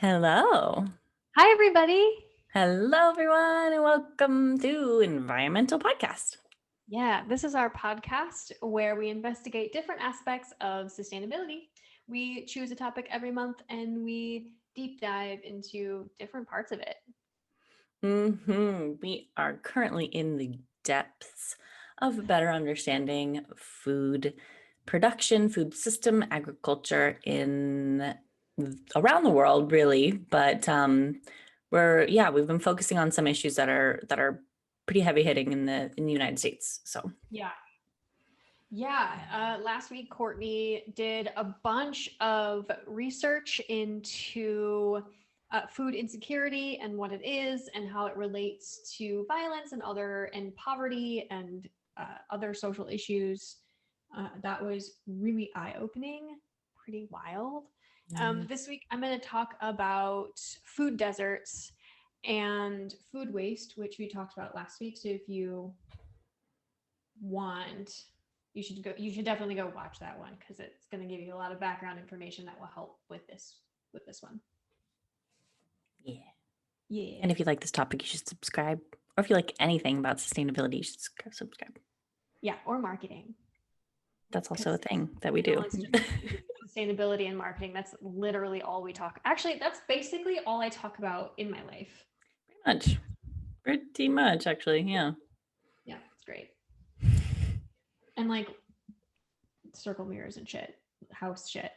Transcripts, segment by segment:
Hello. Hi, everybody. Hello, everyone, and welcome to Environmental Podcast. Yeah, this is our podcast where we investigate different aspects of sustainability. We choose a topic every month and we deep dive into different parts of it. We are currently in the depths of better understanding food production, food system, agriculture in around the world, really. But we've been focusing on some issues that are pretty heavy hitting in the United States. So Yeah. Yeah. Last week, Courtney did a bunch of research into food insecurity and what it is and how it relates to violence and poverty and other social issues. That was really eye opening, pretty wild. This week, I'm going to talk about food deserts and food waste, which we talked about last week. So if you want, you should definitely go watch that one because it's going to give you a lot of background information that will help with this one. yeah. Yeah. And if you like this topic, you should subscribe. Or if you like anything about sustainability, you should subscribe. Yeah, or marketing. That's also a Because thing that we you know, do. it's just sustainability and marketing. That's literally all we talk. Actually, that's basically all I talk about in my life. Pretty much. Pretty much, actually. Yeah. Yeah, it's great. And like circle mirrors and shit, house shit.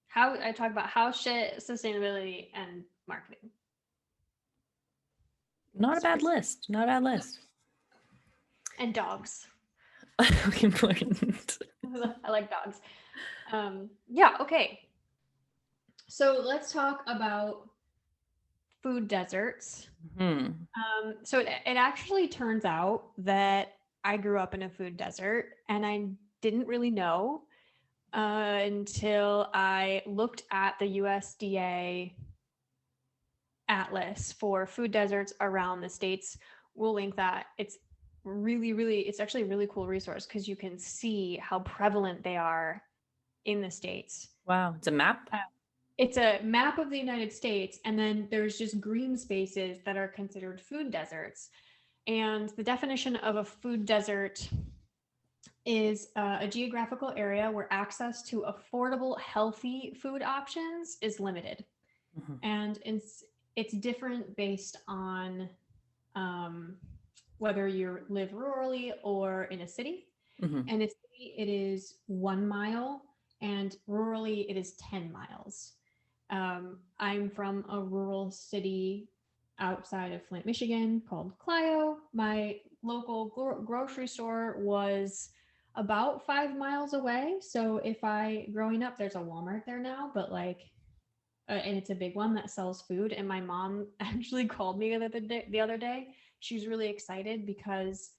How I talk about house shit, sustainability, and marketing. Not a It's bad pretty, list. Not a bad list. and dogs. Important. I like dogs. Yeah, okay. So let's talk about food deserts. Hmm. So it actually turns out that I grew up in a food desert and I didn't really know until I looked at the USDA atlas for food deserts around the states. We'll link that. It's actually a really cool resource because you can see how prevalent they are in the states. Wow. It's a map? Uh, it's a map of the United States, and then there's just green spaces that are considered food deserts. And the definition of a food desert is a geographical area where access to affordable, healthy food options is limited. Mhm. And it's different based on um, whether you live rurally or in a city. Mhm. And in a city, it is 1 mile, and rurally, it is 10 miles. I'm from a rural city outside of Flint, Michigan called Clio. My local grocery store was about 5 miles away. So if I, growing up, there's a Walmart there now, but like, and it's a big one that sells food. And my mom actually called me the other day. She was really excited because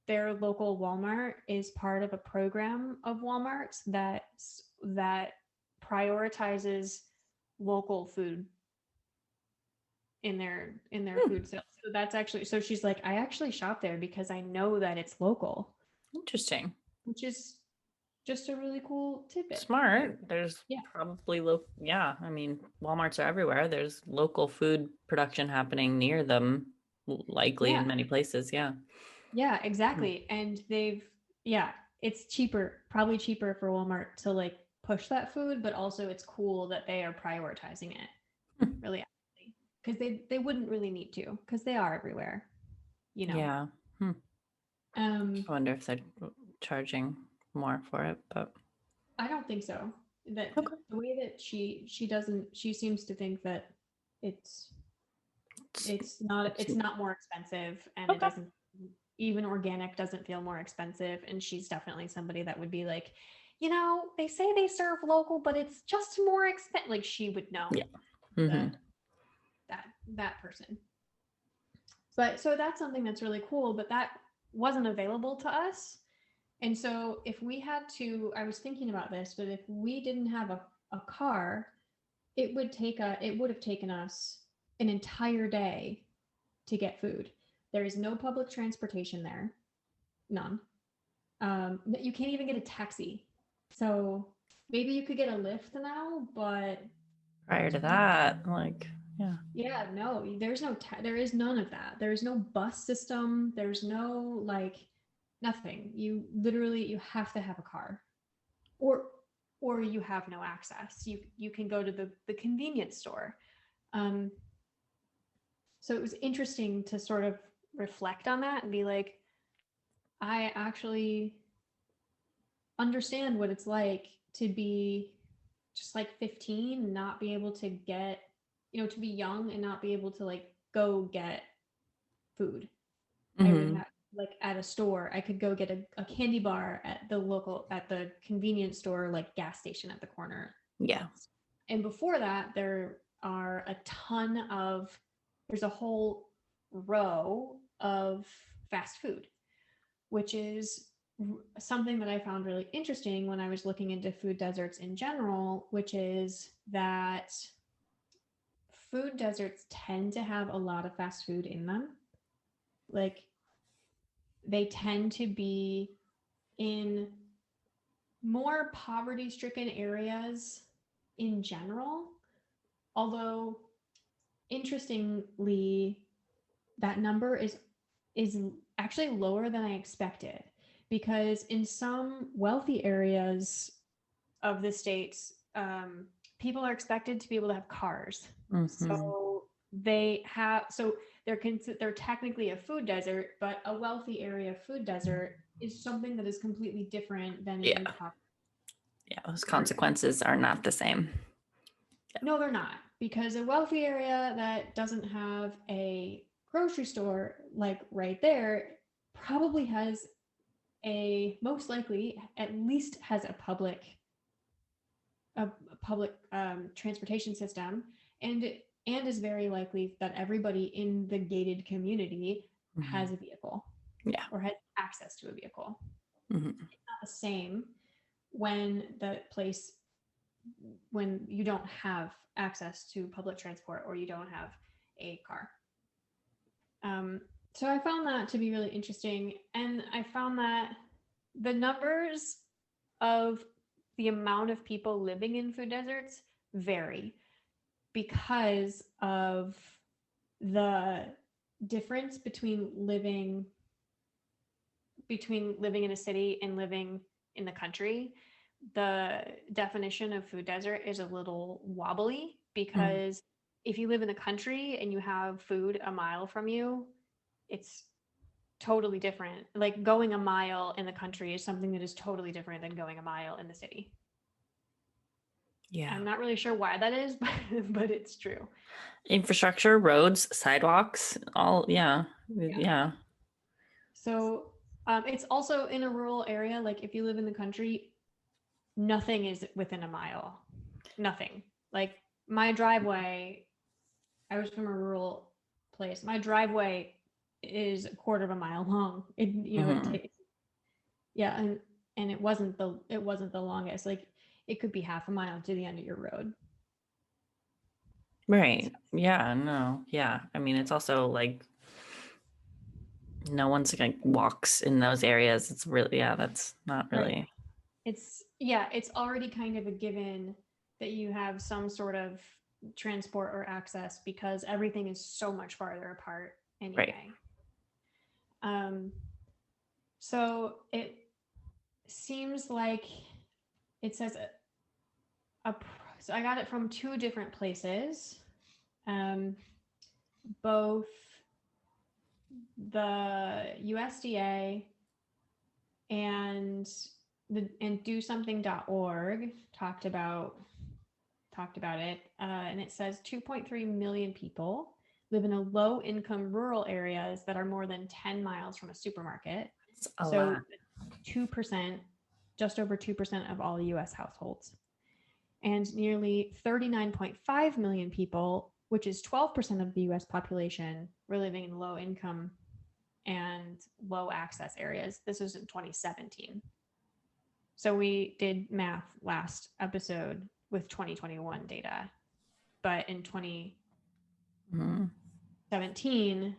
their local Walmart is part of a program of Walmart's that prioritizes local food in their Hmm. food sales. So that's actually, so she's like, I actually shop there because I know that it's local, Interesting. which is just a really cool tidbit. Smart. There's Yeah. probably yeah, I mean, Walmarts are everywhere. There's local food production happening near them, likely Yeah. in many places. Yeah. Yeah, Hmm. exactly. And yeah, it's cheaper, probably cheaper for Walmart to like push that food, but also it's cool that they are prioritizing it really, because they wouldn't really need to because they are everywhere, you know. Yeah. Hmm. Um, I wonder if they're charging more for it, but I don't think so. That okay. the way that she seems to think that it's It's, it's not more expensive, and it okay. doesn't, even organic doesn't feel more expensive, and she's definitely somebody that would be like, they say they serve local, but it's just more expensive. Like she would know Yeah. Hmm. that that person. But so that's something that's really cool, but that wasn't available to us. And so if we had to, I was thinking about this, but if we didn't have a car, it would have taken us an entire day to get food. There is no public transportation there, none. You can't even get a taxi. So maybe you could get a Lyft now, but Prior to that, like, yeah. Yeah, no, there is none of that. There is no bus system. There's no like nothing. You have to have a car, or you have no access. You can go to the convenience store. Um, so it was interesting to sort of reflect on that and be like, I actually understand what it's like to be just like 15 and not be able to get, to be young and not be able to like go get food. I would Mm-hmm. have like at a store, I could go get a candy bar at the convenience store, like gas station at the corner. Yeah. And before that, there's a whole row of fast food, which is something that I found really interesting when I was looking into food deserts in general, which is that food deserts tend to have a lot of fast food in them. Like they tend to be in more poverty stricken areas in general. Although, interestingly, that number is actually lower than I expected because in some wealthy areas of the states, people are expected to be able to have cars. Mm-hmm. So they're technically a food desert, but a wealthy area food desert is something that is completely different than an Yeah. impoverished Yeah. Those area. consequences are not the same. No, they're not, because a wealthy area that doesn't have a grocery store like right there probably has most likely at least has a public transportation system, and is very likely that everybody in the gated community Mm-hmm. has a vehicle Yeah. or has access to a vehicle. Mm-hmm. It's not the same when you don't have access to public transport or you don't have a car. So I found that to be really interesting, and I found that the numbers of the amount of people living in food deserts vary because of the difference between living in a city and living in the country. The definition of food desert is a little wobbly because if you live in the country and you have food a mile from you, it's totally different. Like going a mile in the country is something that is totally different than going a mile in the city. Yeah. I'm not really sure why that is, but it's true. Infrastructure, roads, sidewalks, all, yeah. Yeah. So it's also in a rural area. Like if you live in the country, nothing is within a mile. Nothing. Like my driveway, I was from a rural place. My driveway is a quarter of a mile long. It Mm-hmm. takes, yeah, and it wasn't the longest. Like it could be half a mile to the end of your road. Right. Yeah. No. Yeah. I mean, it's also like no one's like walks in those areas. It's really, yeah, that's not Right. really It's already kind of a given that you have some sort of transport or access because everything is so much farther apart right. anyway. So it seems like it says so I got it from two different places. Both the USDA and DoSomething.org talked about it, and it says 2.3 million people live in a low-income rural areas that are more than 10 miles from a supermarket. It's a So lot. 2%, just over 2% of all U.S. households, and nearly 39.5 million people, which is 12% of the U.S. population, were living in low-income and low-access areas. This was in 2017. So we did math last episode with 2021 data, but in 2017,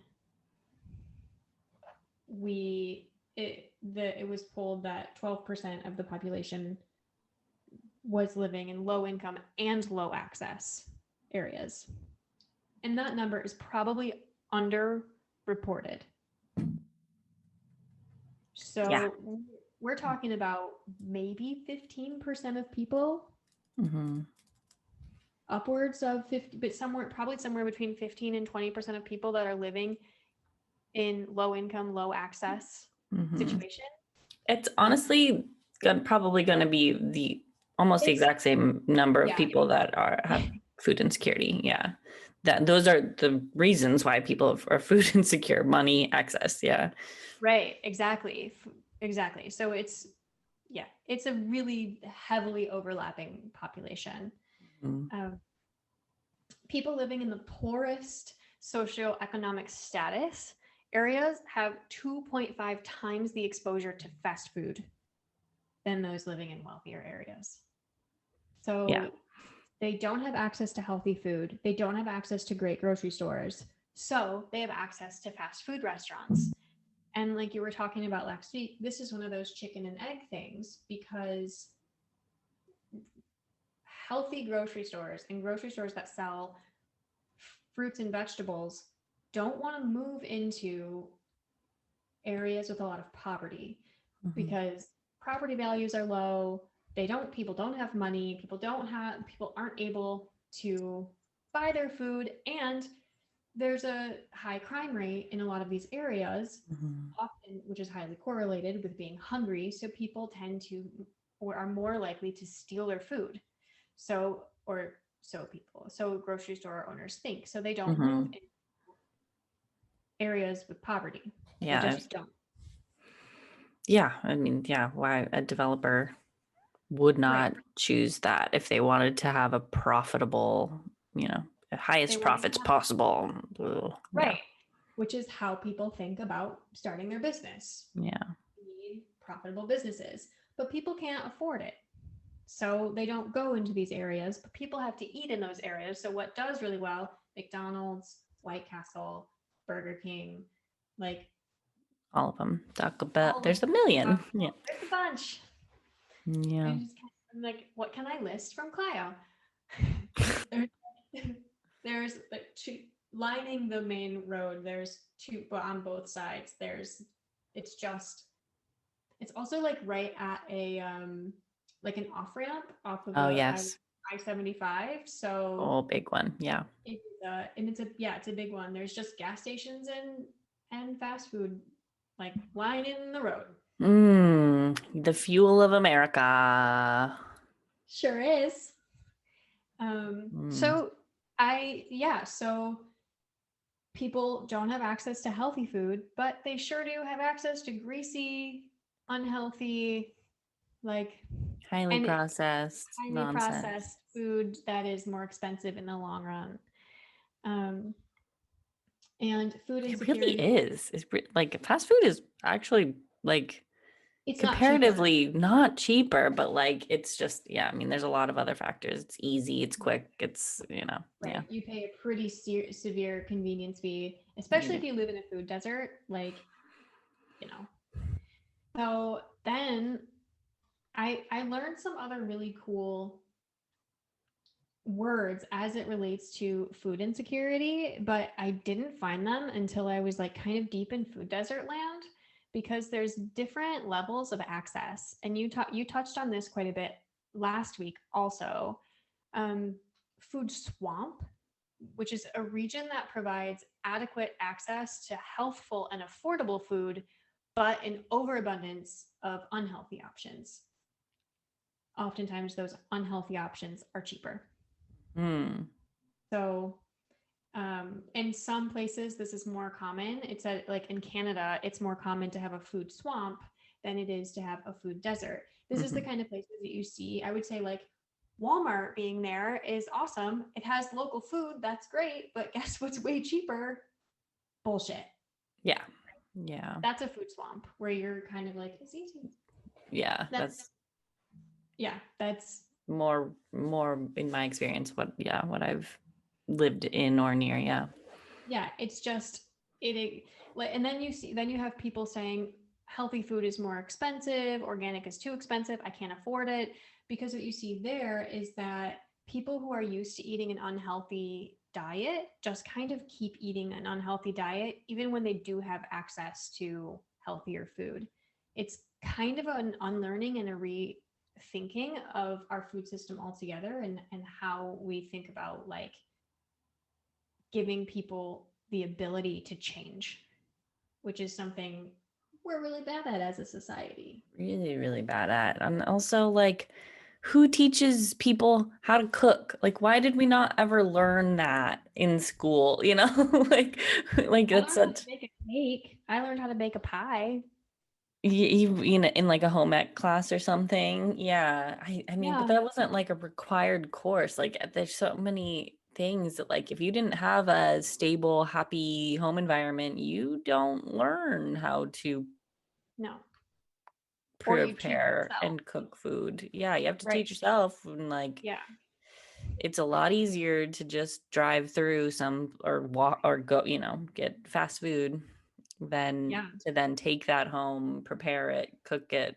it was pulled that 12% of the population was living in low income and low access areas. And that number is probably underreported. Yeah. So we're talking about maybe 15% of people, Mm-hmm. upwards of 50, but probably somewhere between 15 and 20% of people that are living in low income, low access Mm-hmm. situation. It's honestly probably going to be almost the It's, exact same number of yeah. people that have food insecurity. Yeah. Those are the reasons why people are food insecure: money, access. Yeah. Right, exactly. Exactly. So it's a really heavily overlapping population. Mm-hmm. People living in the poorest socioeconomic status areas have 2.5 times the exposure to fast food than those living in wealthier areas. Yeah. So they don't have access to healthy food. They don't have access to great grocery stores. So they have access to fast food restaurants. And like you were talking about last week, this is one of those chicken and egg things, because healthy grocery stores and grocery stores that sell fruits and vegetables don't want to move into areas with a lot of poverty, Mm-hmm. because property values are low. People don't have money. People aren't able to buy their food. And there's a high crime rate in a lot of these areas, Mm-hmm. often, which is highly correlated with being hungry. So people tend to, or are more likely to steal their food. So, or so grocery store owners think. So they don't Mm-hmm. move in areas with poverty. They Yeah. just don't. Yeah. I mean, yeah. Why a developer would Right. not choose that if they wanted to have a profitable, the They highest want to profits have, possible. Ugh, yeah. right, which is how people think about starting their business. Yeah. You need profitable businesses, but people can't afford it. So they don't go into these areas, but people have to eat in those areas. So what does really well, McDonald's, White Castle, Burger King, like All of them. Taco Bell. all of There's a million. Yeah. there's a bunch. Yeah. I'm like, what can I list from Clio? there's there's like two lining the main road. There's two, but on both sides. It's just it's also like right at a like an off ramp off of Oh, a yes. I-75. So Oh, big one. Yeah. it's a big one. There's just gas stations and fast food like lining the road. The fuel of America. Sure is. Mm. So so people don't have access to healthy food, but they sure do have access to greasy, unhealthy, like, Highly and processed highly nonsense. processed food that is more expensive in the long run. Um, and food It really insecurity, is. Like fast food is actually like it's not cheaper. comparatively not cheaper, but like it's just, yeah, I mean, there's a lot of other factors. It's easy, it's quick, it's, yeah. Right. You pay a pretty severe convenience fee, You especially do. if you live in a food desert, like, you know. So then I learned some other really cool words as it relates to food insecurity, but I didn't find them until I was like kind of deep in food desert land, because there's different levels of access. And you touched on this quite a bit last week also. Food swamp, which is a region that provides adequate access to healthful and affordable food, but an overabundance of unhealthy options. Oftentimes those unhealthy options are cheaper. Mm. So in some places, this is more common. Like in Canada, it's more common to have a food swamp than it is to have a food desert. This is the Mm-hmm. kind of places that you see. I would say like Walmart being there is awesome. It has local food. That's great. But guess what's way cheaper? Bullshit. Yeah. Yeah. That's a food swamp where you're kind of like, it's easy. Yeah. That's, That's yeah, that's, more in my experience, what I've lived in or near. Yeah. yeah, it's just, like, and then you have people saying healthy food is more expensive, organic is too expensive, I can't afford it. Because what you see there is that people who are used to eating an unhealthy diet just kind of keep eating an unhealthy diet, even when they do have access to healthier food. It's kind of an unlearning and a rethinking of our food system altogether, and how we think about like giving people the ability to change, which is something we're really bad at as a society. Really, really bad at. And also, like, who teaches people how to cook? Like, why did we not ever learn that in school? You know, like I it's learned how to such make a cake. I learned how to bake a pie. you know, in like a home ec class or something. Yeah, I mean, but Yeah. that wasn't like a required course. Like, there's so many things that, like, if you didn't have a stable, happy home environment, you don't learn how to No. Or you teach prepare yourself. and cook food. Yeah, you have to Right. teach yourself, and like Yeah. it's a lot easier to just drive through some or walk or go, you know, get fast food than Yeah. to then take that home, prepare it, cook it.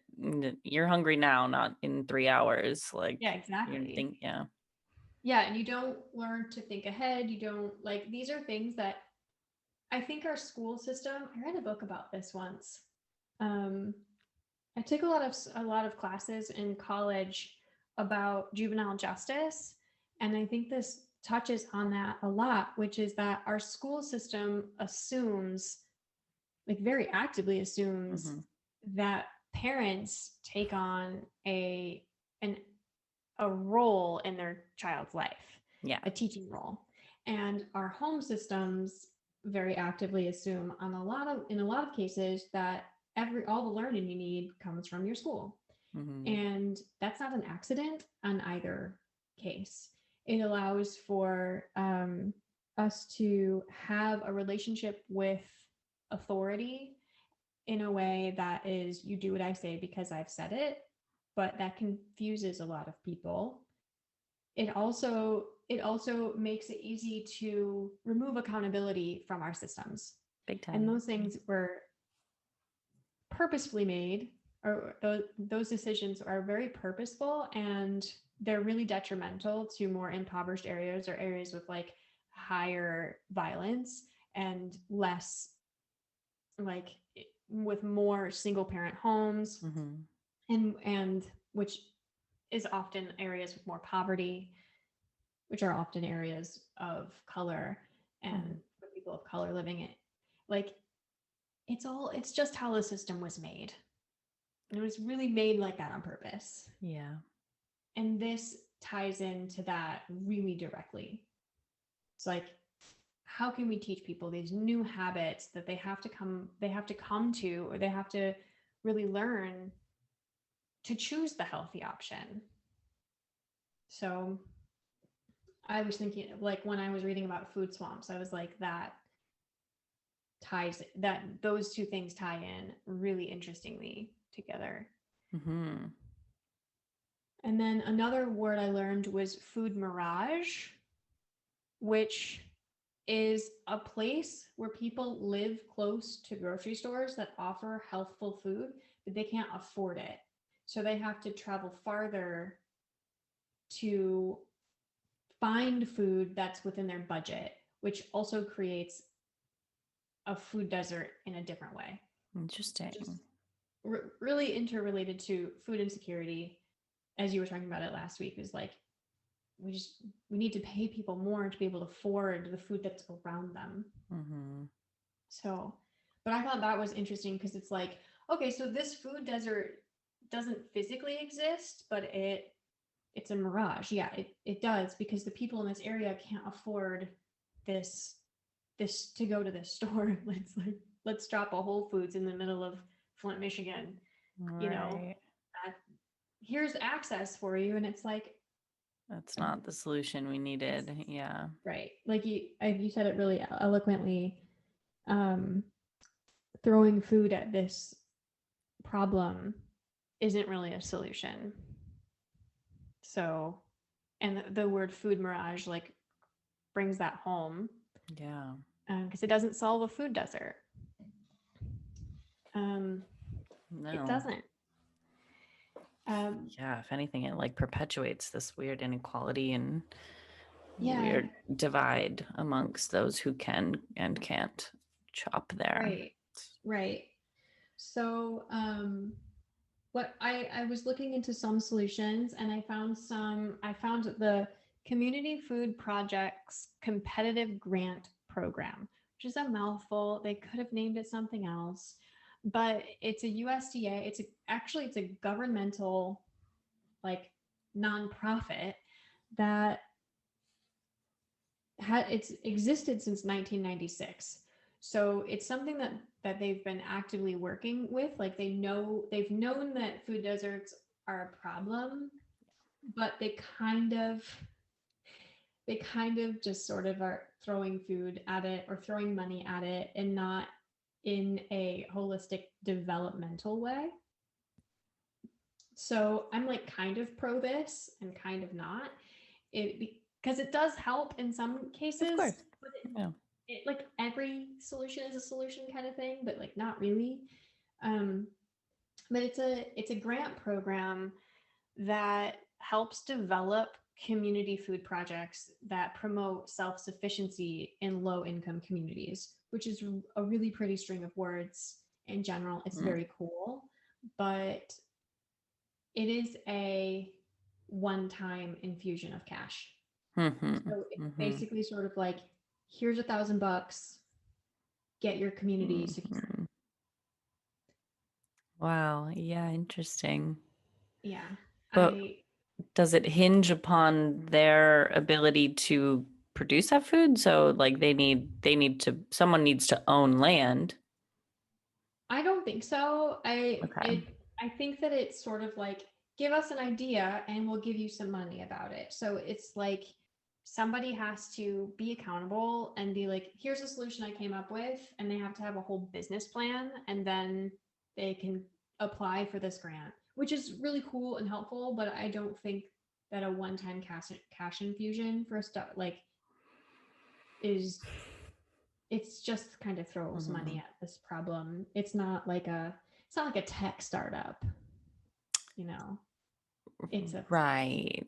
You're hungry now, not in 3 hours. Like Yeah, you exactly. think, yeah. Yeah, and you don't learn to think ahead. You don't like these are things that I think our school system, I read a book about this once. Um I took a lot of classes in college about juvenile justice, and I think this touches on that a lot, which is that our school system assumes, like very actively assumes, Hmm. that parents take on an a role in their child's life, Yeah. a teaching role. And our home systems very actively assume in a lot of cases that every all the learning you need comes from your school. Hmm. And that's not an accident on either case. It allows for us to have a relationship with authority in a way that is, you do what I say because I've said it, but that confuses a lot of people. It also makes it easy to remove accountability from our systems. Big And time. those things were purposefully made, or those decisions are very purposeful, and they're really detrimental to more impoverished areas or areas with like higher violence and less like with more single parent homes, Hmm. and which is often areas with more poverty, which are often areas of color and Hmm. for people of color living it. Like it's just how the system was made. And it was really made like that on purpose. Yeah. And this ties into that really directly. It's like, how can we teach people these new habits that they have to come to, or they have to really learn to choose the healthy option? So I was thinking, like when I was reading about food swamps, I was like, that those two things tie in really interestingly together. Hmm. And then another word I learned was food mirage, which is a place where people live close to grocery stores that offer healthful food, but they can't afford it. So they have to travel farther to find food that's within their budget, which also creates a food desert in a different way. Just Interesting. really interrelated to food insecurity, as you were talking about it last week, is like we need to pay people more to be able to afford the food that's around them. Hmm. So, but I thought that was interesting because it's like, okay, so this food desert doesn't physically exist, but it's a mirage. Yeah, it does, because the people in this area can't afford this this to go to this store. Let's drop a Whole Foods in the middle of Flint, Michigan. You know, Right. uh, here's access for you, and it's like, That's not the solution we it's needed. Yeah. right. Like you said it really eloquently. Um, Throwing food at this problem isn't really a solution. So, and the word food mirage like brings that home, Yeah. because it doesn't solve a food desert. It No. doesn't. Yeah, if anything, it like perpetuates this weird inequality and Yeah, weird divide amongst those who can and can't shop there. right, right. So, what I was looking into some solutions and I found the Community Food Project's competitive grant program, which is a mouthful. They could have named it something else, but it's a USDA. It's a governmental like nonprofit that it's existed since 1996. So it's something that they've been actively working with. Like they've known that food deserts are a problem, but they kind of just sort of are throwing food at it or throwing money at it, and not in a holistic developmental way. So I'm like kind of pro this and kind of not. It because it does help in some cases, Of course. but Yeah. it like every solution is a solution kind of thing, but like not really. Um, but it's a grant program that helps develop community food projects that promote self-sufficiency in low-income communities, which is a really pretty string of words in general. It's very cool, but it is a one-time infusion of cash. Mm-hmm. So it's Mm-hmm. basically sort of like, here's $1,000, get your community secure. Mm-hmm. Wow. Yeah, interesting. Yeah. But I does it hinge upon their ability to produce that food? So like they need to someone needs to own land. I don't think so. Okay. I think that it's sort of like, give us an idea and we'll give you some money about it. So it's like somebody has to be accountable and be like, here's a solution I came up with, and they have to have a whole business plan, and then they can apply for this grant, which is really cool and helpful, but I don't think that a one-time cash infusion for stuff like is it's just kind of throws Mhm. money at this problem. It's not like a tech startup, you know. It's a Right.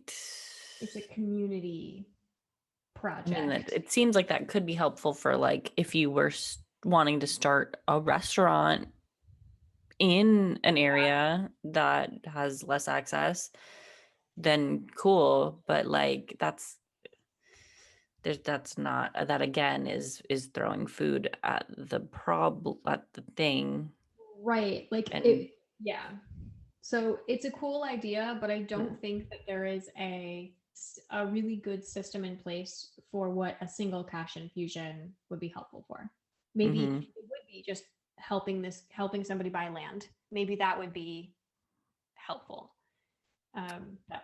it's a community I mean, that project. it seems like that could be helpful for like if you were wanting to start a restaurant in an area that has less access, then cool. But like that's not that again is throwing food at the problem at the thing Right. Like and it yeah. So it's a cool idea, but I don't think that there is a really good system in place for what a single cash infusion would be helpful for. Maybe mm-hmm. it would be just helping somebody buy land. Maybe that would be helpful. That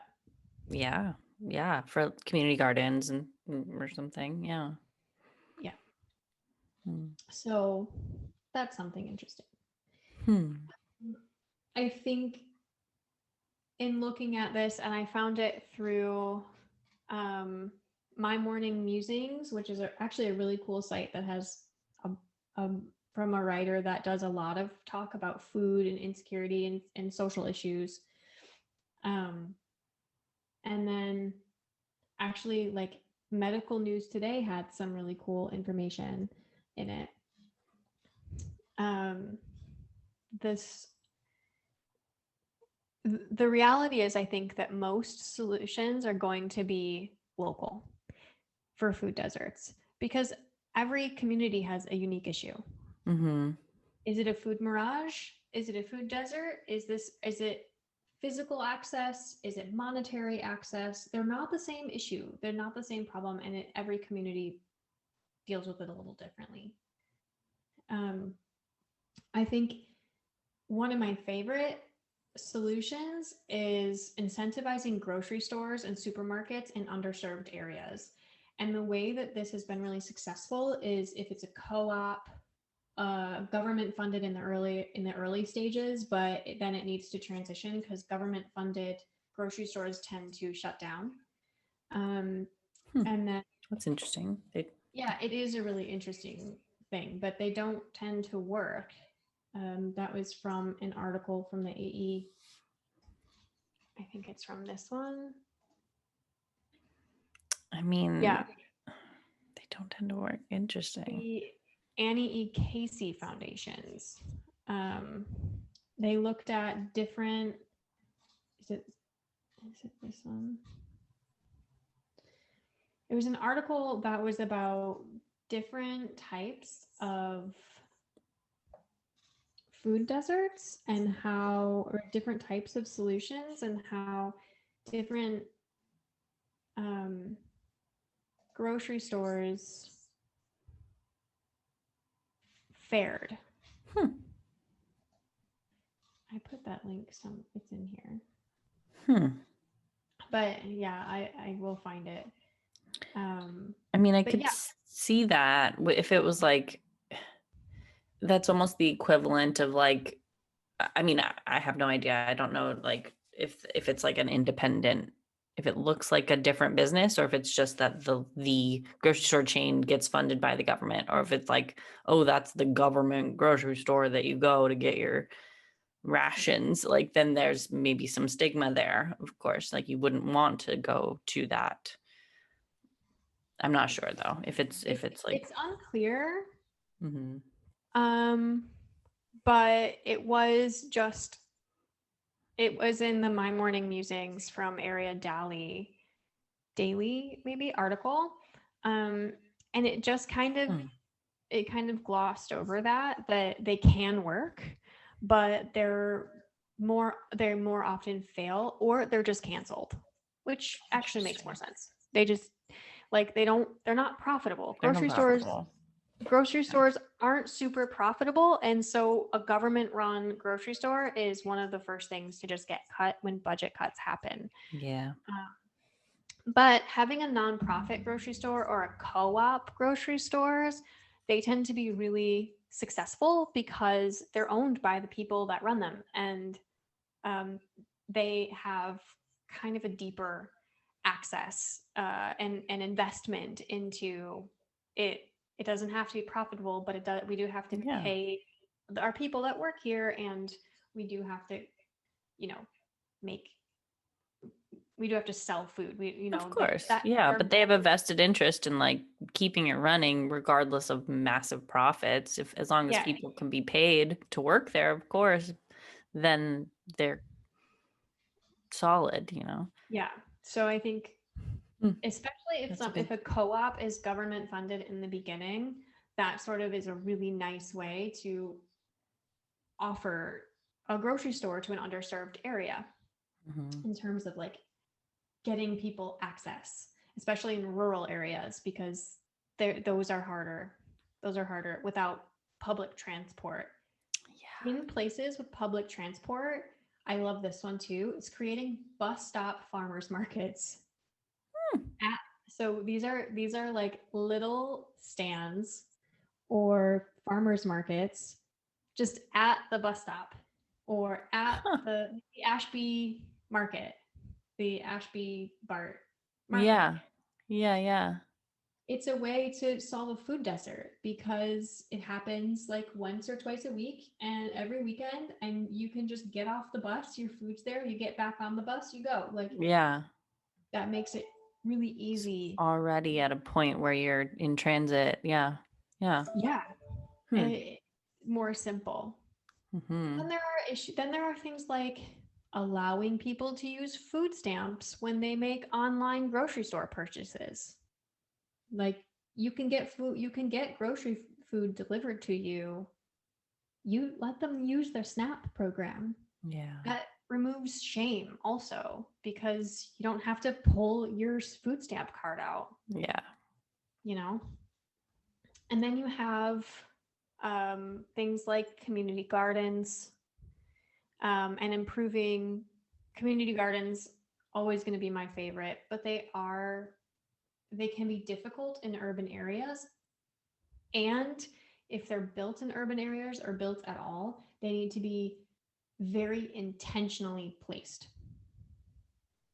Yeah, for community gardens and or something. Yeah. yeah. Hmm. So that's something interesting. Hmm. I think in looking at this, and I found it through um, My Morning Musings, which is actually a really cool site that has a, a, from a writer that does a lot of talk about food and insecurity and social issues. Um, and then actually, like Medical News Today had some really cool information in it. Um, this the reality is, I think that most solutions are going to be local for food deserts because every community has a unique issue. Mm-hmm. Is it a food mirage? Is it a food desert? Is it physical access? Is it monetary access? They're not the same issue. They're not the same problem, and every community deals with it a little differently. Um, I think one of my favorite solutions is incentivizing grocery stores and supermarkets in underserved areas. And the way that this has been really successful is if it's a co-op, government funded in the early stages, but then it needs to transition because government funded grocery stores tend to shut down. Um, Hmm. and then That's interesting. yeah, it is a really interesting thing, but they don't tend to work. That was from an article from the AE. I think it's from this one. I mean, Yeah, they don't tend to work. Interesting. the Annie E. Casey Foundations. Um, they looked at different. Is it this one? It was an article that was about different types of food deserts and how, or different types of solutions and how different grocery stores fared. Hmm. I put that link, it's in here. Hmm. But yeah, I will find it. I mean, I But could yeah, see that if it was like, that's almost the equivalent of like, I mean, I have no idea. I don't know, like if it's like an independent, if it looks like a different business, or if it's just that the grocery store chain gets funded by the government, or if it's like, oh, that's the government grocery store that you go to get your rations. Like then there's maybe some stigma there, of course. Like you wouldn't want to go to that. I'm not sure though if it's like. it's unclear. Mhm. But it was in the My Morning Musings from Area Daily maybe article. And it just kind of glossed over that they can work, but they're more often fail, or they're just canceled, which actually makes more sense. They just like they're not profitable. They're not profitable. Grocery stores aren't super profitable, and so a government run grocery store is one of the first things to just get cut when budget cuts happen. Yeah. But having a nonprofit grocery store or a co-op grocery stores, they tend to be really successful because they're owned by the people that run them, and they have kind of a deeper access and investment into it. It doesn't have to be profitable, but it does. We do have to pay our people that work here, and we do have to, make. We do have to sell food. Of course. Yeah, but they have a vested interest in like keeping it running regardless of massive profits. If as long as people can be paid to work there, of course, then they're solid, Yeah. So I think especially if a co-op is government funded in the beginning, that sort of is a really nice way to offer a grocery store to an underserved area in terms of like getting people access, especially in rural areas, because those are harder. Those are harder without public transport. Yeah. In places with public transport, I love this one too. It's creating bus stop farmers markets. So these are like little stands or farmers markets just at the bus stop or at the Ashby market, the Ashby BART market. Yeah. It's a way to solve a food desert because it happens like once or twice a week and every weekend, and you can just get off the bus, your food's there, you get back on the bus, you go. Like, yeah, that makes it really easy. It's already at a point where you're in transit. Yeah. More simple. Then there are things like allowing people to use food stamps when they make online grocery store purchases. Like you can get grocery food delivered to you. You let them use their SNAP program. Yeah. That removes shame also, because you don't have to pull your food stamp card out. Yeah. And then you have things like community gardens, and improving community gardens. Always going to be my favorite, but they can be difficult in urban areas. And if they're built in urban areas or built at all, they need to be very intentionally placed.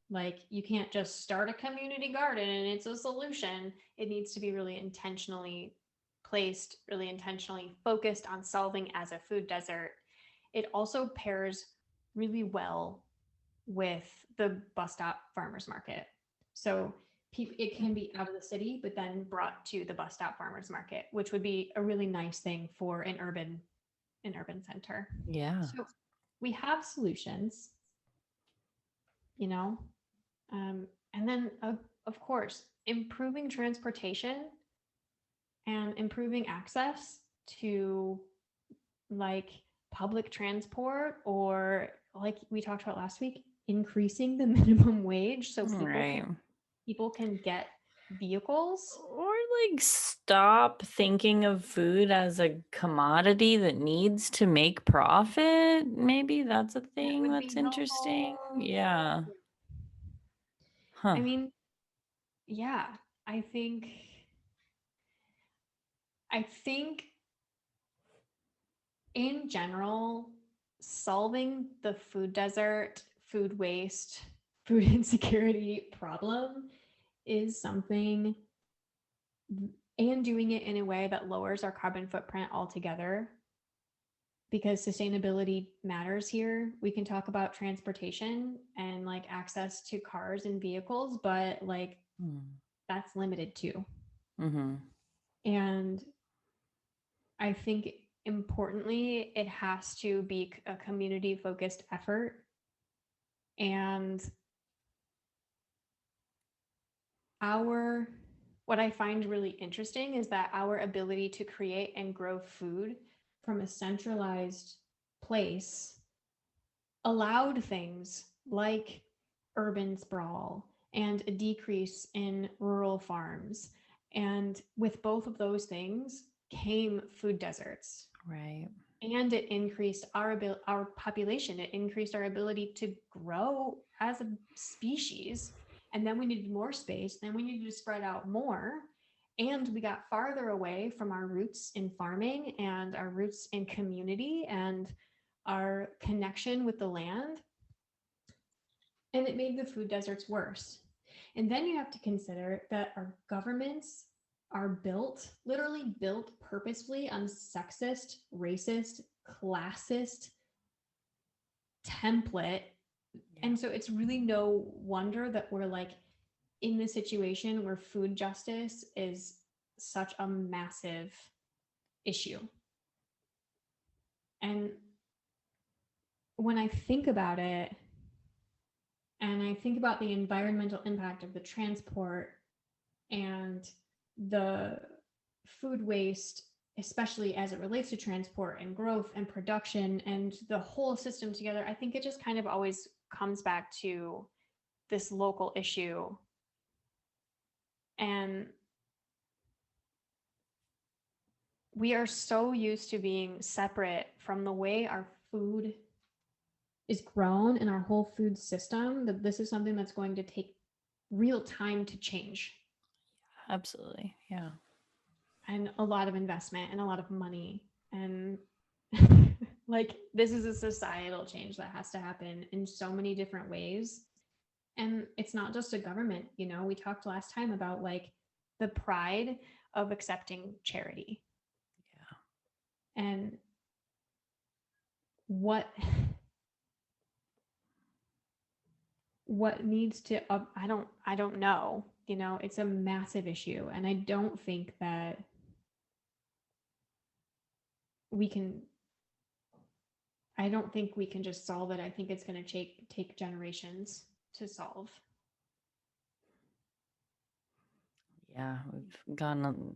Like you can't just start a community garden and it's a solution. It needs to be really intentionally placed, really intentionally focused on solving as a food desert. It also pairs really well with the bus stop farmers market. So it can be out of the city, but then brought to the bus stop farmers market, which would be a really nice thing for an urban center. Yeah. So we have solutions, you know, and then of course, improving transportation and improving access to like public transport, or like we talked about last week, increasing the minimum wage so Right. people can get vehicles. Or like stop thinking of food as a commodity that needs to make profit. Maybe that's a That thing would that's be interesting. helpful. Yeah. Huh. I mean, yeah, I think I think in general, solving the food desert, food waste, food insecurity problem is something, and doing it in a way that lowers our carbon footprint altogether, because sustainability matters here. We can talk about transportation and like access to cars and vehicles, but like that's limited too. Mm-hmm. And I think importantly, it has to be a community focused effort. And what I find really interesting is that our ability to create and grow food from a centralized place allowed things like urban sprawl and a decrease in rural farms. And with both of those things came food deserts. Right. And it increased our population. It increased our ability to grow as a species. And then we needed more space. Then we needed to spread out more. And we got farther away from our roots in farming and our roots in community and our connection with the land. And it made the food deserts worse. And then you have to consider that our governments are literally built purposefully on sexist, racist, classist template. Yeah. And so it's really no wonder that we're like in the situation where food justice is such a massive issue. And when I think about it, and I think about the environmental impact of the transport and the food waste, especially as it relates to transport and growth and production and the whole system together, I think it just kind of always comes back to this local issue. And we are so used to being separate from the way our food is grown and our whole food system that this is something that's going to take real time to change. Absolutely. Yeah. And a lot of investment and a lot of money. And like, this is a societal change that has to happen in so many different ways. And it's not just a government, you know, we talked last time about like the pride of accepting charity. Yeah. And what needs to, I don't know, you know, it's a massive issue. And I don't think that we can just solve it. I think it's going to take generations to solve. Yeah, we've gone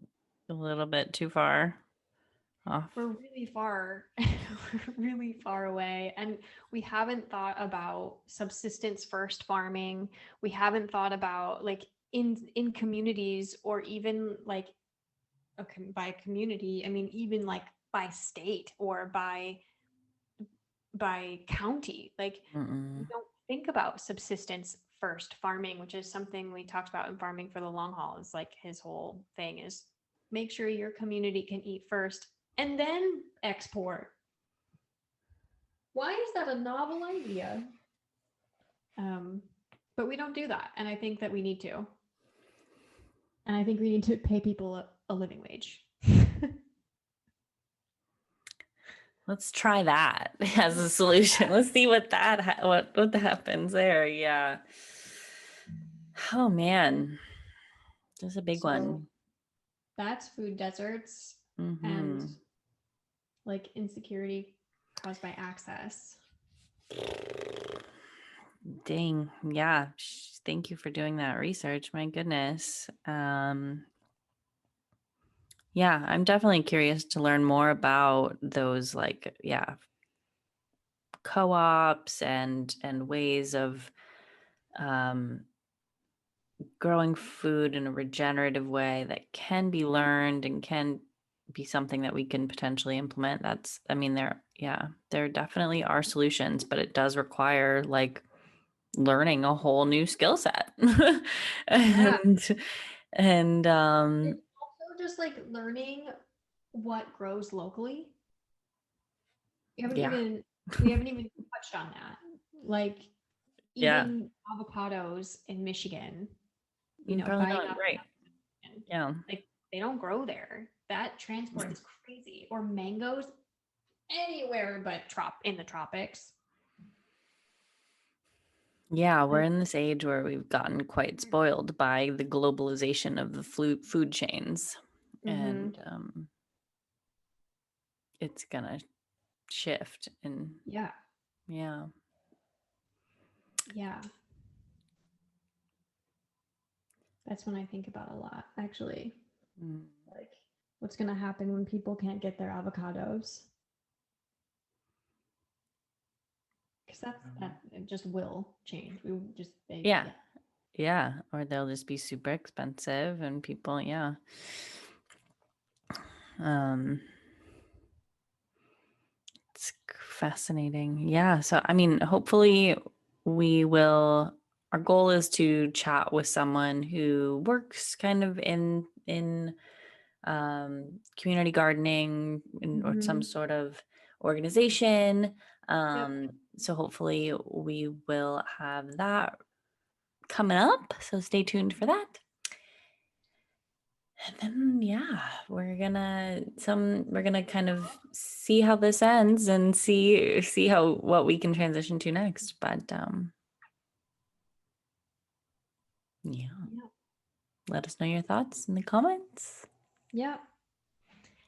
a little bit too far off. We're really far away. And we haven't thought about subsistence first farming. We haven't thought about like in communities, or even like, okay, by community, I mean, even like by state or by county. Like, we don't think about subsistence first farming, which is something we talked about in Farming for the Long Haul. Is like his whole thing is make sure your community can eat first and then export. Why is that a novel idea? But we don't do that. And I think that we need to. And I think we need to pay people a living wage. Let's try that as a solution. Let's see what what happens there. Yeah. Oh man, that's a big So one. that's food deserts and Hmm. like insecurity caused by access. Dang. Yeah. Thank you for doing that research. My goodness. Yeah, I'm definitely curious to learn more about those like, yeah, co-ops and ways of um growing food in a regenerative way that can be learned and can be something that we can potentially implement. That's, I mean, there definitely are solutions, but it does require like learning a whole new skill set. Yeah. and and It's also just like learning what grows locally. We haven't yeah. even we haven't even touched on that. Like Yeah. eating avocados in Michigan, Probably buying not avocados great. in Michigan, Yeah. like they don't grow there. That transport is crazy. Or mangoes anywhere but in the tropics. Yeah, we're And in this age where we've gotten quite spoiled by the globalization of the food chains. mm-hmm. And it's gonna shift. And Yeah, yeah. yeah. That's when I think about a lot, actually. Mm. Like what's gonna happen when people can't get their avocados? Because that it just will change. We will just Yeah. yeah. Yeah. Or they'll just be super expensive and people, yeah. Um, it's fascinating. Yeah. So, I mean, hopefully our goal is to chat with someone who works kind of in community gardening or some Mm-hmm. sort of organization. Yep. So hopefully we will have that coming up. So stay tuned for that. And then yeah, we're gonna kind of see how this ends and see how what we can transition to next. But yeah, Yep. let us know your thoughts in the comments. Yep.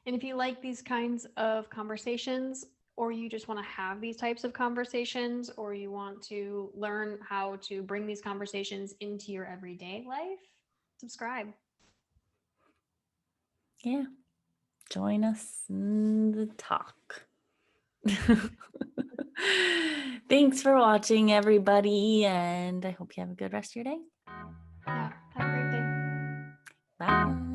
And if you like these kinds of conversations, or you just want to have these types of conversations, or you want to learn how to bring these conversations into your everyday life, subscribe. Yeah, join us in the talk. Thanks for watching, everybody, and I hope you have a good rest of your day. Yeah. Have a great day. Bye.